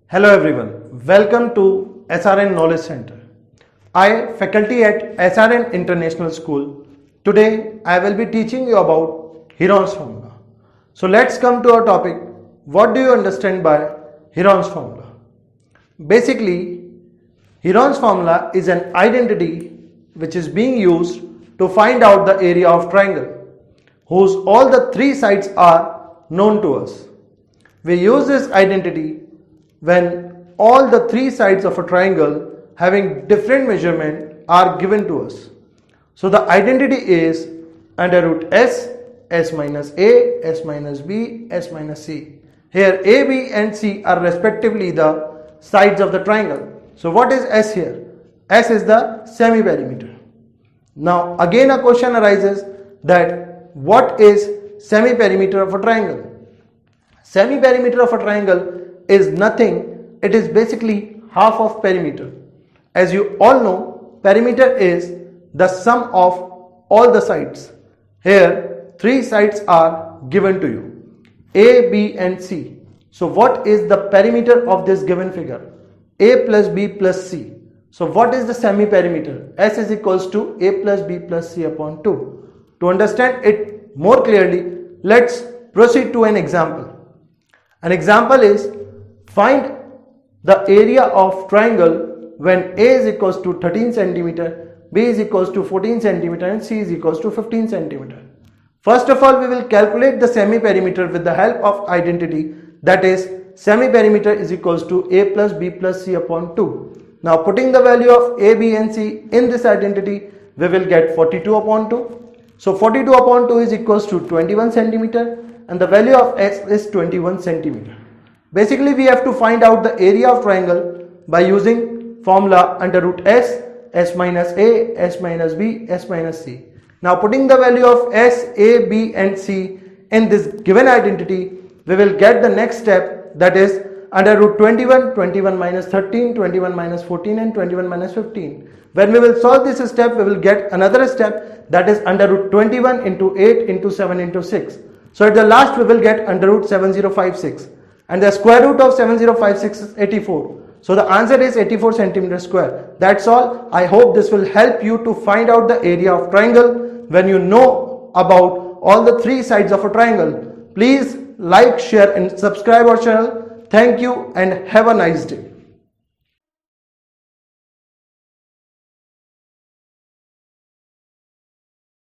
Hello everyone, welcome to SRN Knowledge Centre. I, faculty at SRN International School. Today I will be teaching you about Herons Formula. So let's come to our topic. What do you understand by Herons Formula? Basically, Herons Formula is an identity which is being used to find out the area of triangle whose all the three sides are known to us. We use this identity when all the three sides of a triangle having different measurement are given to us. So the identity is under root s, s minus a, s minus b, s minus c. Here a, b and c are respectively the sides of the triangle. So what is s here? S is the semi-perimeter. Now again a question arises that what is semi-perimeter of a triangle? Semi-perimeter of a triangle is nothing, it is basically half of perimeter. As you all know, perimeter is the sum of all the sides. Here, three sides are given to you, A, B and C. So what is the perimeter of this given figure? A plus B plus C. So what is the semi-perimeter? S is equals to A plus B plus C upon 2. To understand it more clearly, let's proceed to an example. An example is, find the area of triangle when A is equals to 13 centimeter, B is equals to 14 centimeter and C is equals to 15 centimeter. First of all, we will calculate the semi-perimeter with the help of identity, that is semi-perimeter is equals to A plus B plus C upon 2. Now putting the value of A, B and C in this identity, we will get 42 upon 2. So 42 upon 2 is equals to 21 centimeter and the value of x is 21 centimeter. Basically, we have to find out the area of triangle by using formula under root s, s minus a, s minus b, s minus c. Now putting the value of s, a, b and c in this given identity, we will get the next step, that is under root 21, 21 minus 13, 21 minus 14 and 21 minus 15. When we will solve this step, we will get another step, that is under root 21 into 8 into 7 into 6. So at the last we will get under root 7056. And the square root of 7056 is 84. So the answer is 84 centimeter square. That's all. I hope this will help you to find out the area of triangle when you know about all the three sides of a triangle. Please like, share and subscribe our channel. Thank you and have a nice day.